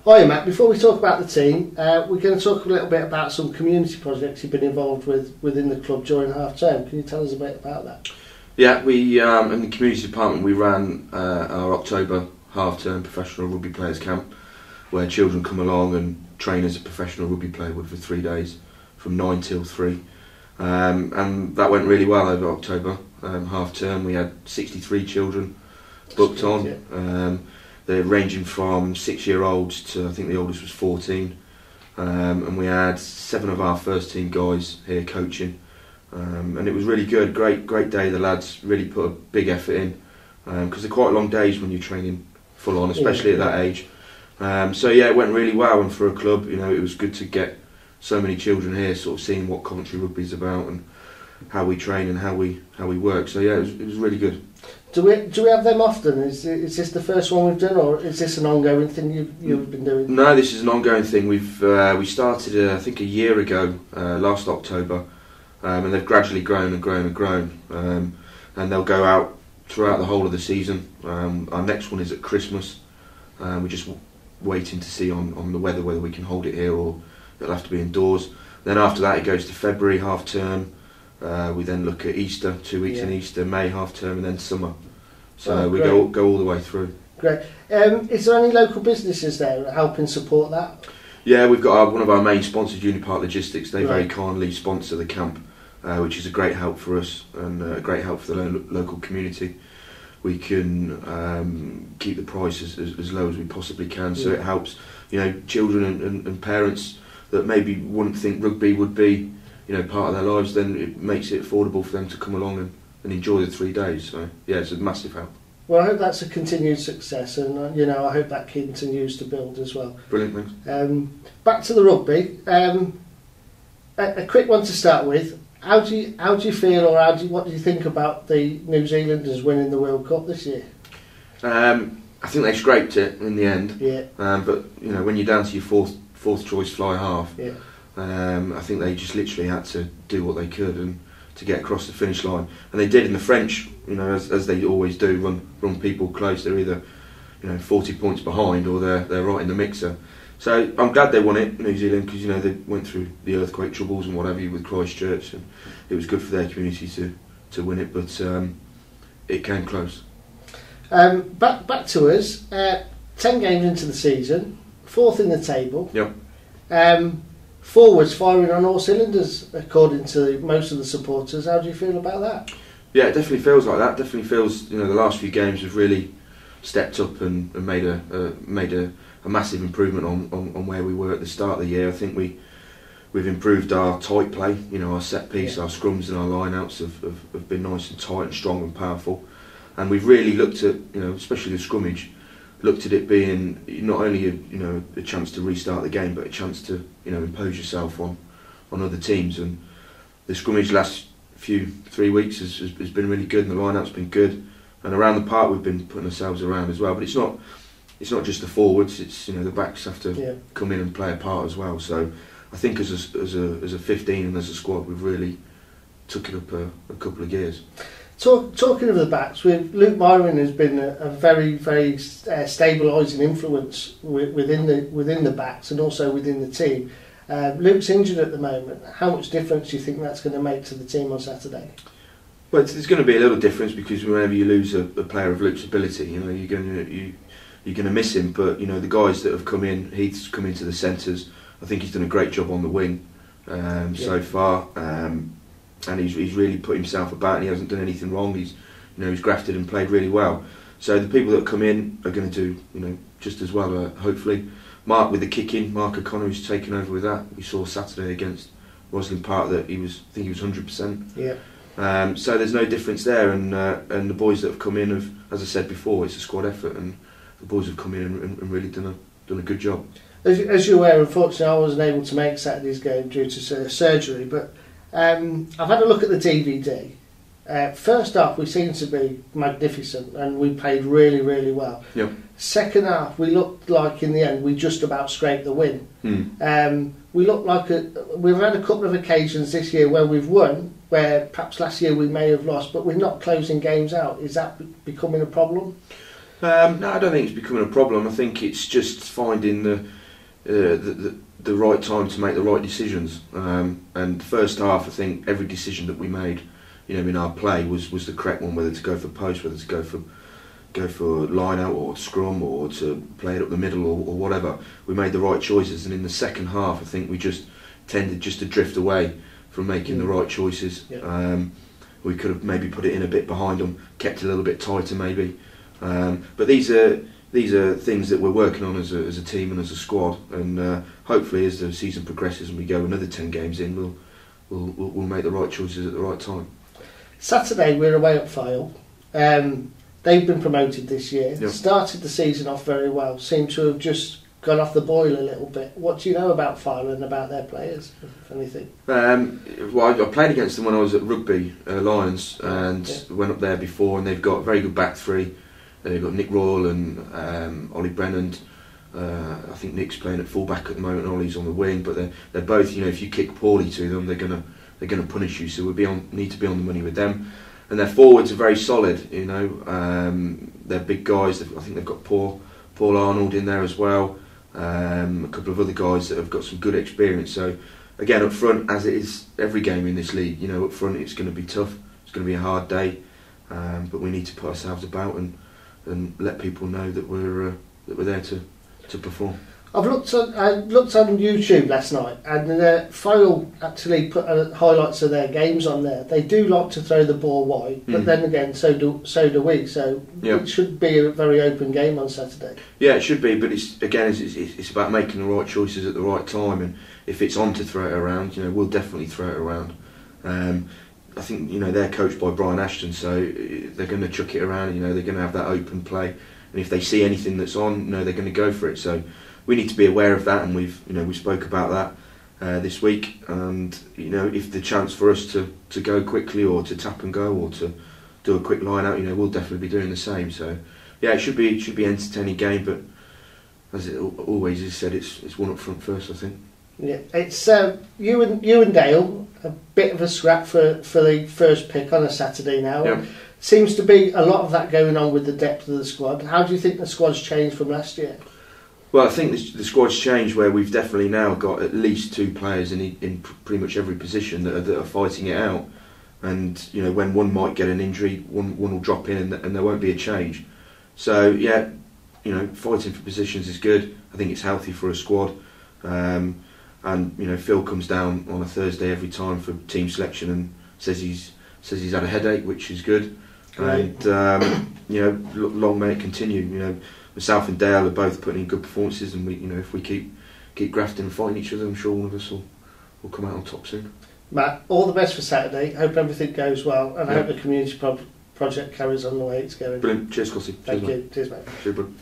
Hiya Matt, before we talk about the team, we're going to talk a little bit about some community projects you've been involved with within the club during half term. Can you tell us a bit about that? Yeah, we in the community department we ran our October half term professional rugby players camp, where children come along and train as a professional rugby player would for 3 days, from 9 till 3. And that went really well over October half term. We had 63 children booked on. Yeah. They're ranging from 6-year-olds to I think the oldest was 14, and we had 7 of our first team guys here coaching, and it was really good. Great day. The lads really put a big effort in because they're quite long days when you're training full on, especially at that age. So yeah, it went really well, and for a club, you know, it was good to get so many children here, sort of seeing what Coventry Rugby is about and how we train and how we work. So yeah, it was really good. Do we have them often? Is this the first one we've done, or is this an ongoing thing you've been doing? No, this is an ongoing thing. We started I think a year ago, last October, and they've gradually grown and grown and grown, and they'll go out throughout the whole of the season. Our next one is at Christmas. We're just waiting to see on the weather whether we can hold it here or it'll have to be indoors. Then after that it goes to February half term. We then look at Easter, 2 weeks in Easter, May half term, and then summer. So we go all the way through. Great. Is there any local businesses there helping support that? Yeah, we've got one of our main sponsors, Unipark Logistics. They very kindly sponsor the camp, which is a great help for us and a great help for the local community. We can keep the price as low as we possibly can, so it helps, you know, children and parents that maybe wouldn't think rugby would be, you know, part of their lives. Then it makes it affordable for them to come along and enjoy the 3 days. So yeah, it's a massive help. Well, I hope that's a continued success, and you know, I hope that continues to build as well. Brilliant, thanks. Back to the rugby. A quick one to start with. How do you feel, or what do you think about the New Zealanders winning the World Cup this year? I think they scraped it in the end. Yeah. But you know, when you're down to your fourth choice fly half, I think they just literally had to do what they could and to get across the finish line, and they did. In the French, you know, as they always do, run people close. They're either, you know, 40 points behind or they're right in the mixer. So I'm glad they won it, New Zealand, because you know they went through the earthquake troubles and whatever with Christchurch, and it was good for their community to win it. But it came close. Back to us. 10 games into the season, 4th in the table. Yep. Forwards firing on all cylinders, according to most of the supporters. How do you feel about that? Yeah, it definitely feels like that. Definitely feels, you know, the last few games have really stepped up and made a massive improvement on where we were at the start of the year. I think we've improved our tight play. You know, our set piece, our scrums and our line-outs have been nice and tight and strong and powerful. And we've really looked at, you know, especially the scrummage, looked at it being not only a chance to restart the game, but a chance to, you know, impose yourself on other teams. And the scrummage last 3 weeks has been really good, and the line-out's been good. And around the park we've been putting ourselves around as well. But it's not just the forwards. It's, you know, the backs have to come in and play a part as well. So I think as a 15 and as a squad, we've really took it up a couple of gears. Talking of the backs, Luke Myron has been a very, very stabilising influence within the backs and also within the team. Luke's injured at the moment. How much difference do you think that's going to make to the team on Saturday? Well, there's going to be a little difference, because whenever you lose a player of Luke's ability, you know, you're going to miss him. But you know, the guys that have come in, Heath's come into the centres. I think he's done a great job on the wing so far. And he's really put himself about, and he hasn't done anything wrong. He's grafted and played really well. So the people that come in are going to do, you know, just as well, hopefully. Mark with the kicking, Mark O'Connor, who's taken over with that. We saw Saturday against Roslyn Park that I think he was 100%. Yeah. So there's no difference there, and the boys that have come in have, as I said before, it's a squad effort, and the boys have come in and really done a good job. As you're aware, unfortunately, I wasn't able to make Saturday's game due to surgery, but I've had a look at the DVD. First half, we seemed to be magnificent, and we played really, really well. Yep. Second half, we looked like in the end we just about scraped the win. We looked like we've had a couple of occasions this year where we've won, where perhaps last year we may have lost, but we're not closing games out. Is that becoming a problem? No, I don't think it's becoming a problem. I think it's just finding the right time to make the right decisions. And first half, I think every decision that we made, in our play was the correct one. Whether to go for post, whether to go for line out or scrum, or to play it up the middle, or whatever. We made the right choices. And in the second half, I think we just tended just to drift away from making the right choices. Yeah. We could have maybe put it in a bit behind them, kept it a little bit tighter maybe. But these are things that we're working on as a team and as a squad, and hopefully as the season progresses and we go another 10 games in, we'll make the right choices at the right time. Saturday we're away at Fyle. They've been promoted this year. Yep. Started the season off very well. Seem to have just gone off the boil a little bit. What do you know about Fyle and about their players, if anything? Well, I played against them when I was at Rugby Lions, and went up there before, and they've got a very good back three. They've got Nick Royal and Ollie Brennan. I think Nick's playing at fullback at the moment, and Ollie's on the wing. But they're both, if you kick poorly to them, they're gonna punish you. So need to be on the money with them. And their forwards are very solid. They're big guys. I think they've got Paul Arnold in there as well. A couple of other guys that have got some good experience. So again, up front, as it is every game in this league, up front it's going to be tough. It's going to be a hard day, but we need to put ourselves about and let people know that we're there to perform. I looked on YouTube last night, and Fyle actually put highlights of their games on there. They do like to throw the ball wide, but then again, so do we. So it should be a very open game on Saturday. Yeah, it should be, but it's about making the right choices at the right time. And if it's on to throw it around, we'll definitely throw it around. I think they're coached by Brian Ashton, so they're going to chuck it around. They're going to have that open play, and if they see anything that's on, they're going to go for it. So we need to be aware of that, and we spoke about that this week. And if the chance for us to go quickly, or to tap and go, or to do a quick line out, we'll definitely be doing the same. So yeah, it should be an entertaining game, but as it always is said, it's one up front first, I think. Yeah, it's you and Dale, a bit of a scrap for the first pick on a Saturday now. Yeah. Seems to be a lot of that going on with the depth of the squad. How do you think the squad's changed from last year? Well, I think the squad's changed where we've definitely now got at least two players in pretty much every position that are fighting it out. And when one might get an injury, one will drop in, and there won't be a change. So yeah, fighting for positions is good. I think it's healthy for a squad. And Phil comes down on a Thursday every time for team selection and says he's had a headache, which is good. Great. And long may it continue. Myself and Dale are both putting in good performances, and if we keep grafting and fighting each other, I'm sure all of us will come out on top soon. Matt, all the best for Saturday. Hope everything goes well, and I hope the community project carries on the way it's going. Brilliant. Cheers, Cossie. Thank you. Cheers, mate. Cheers, bud.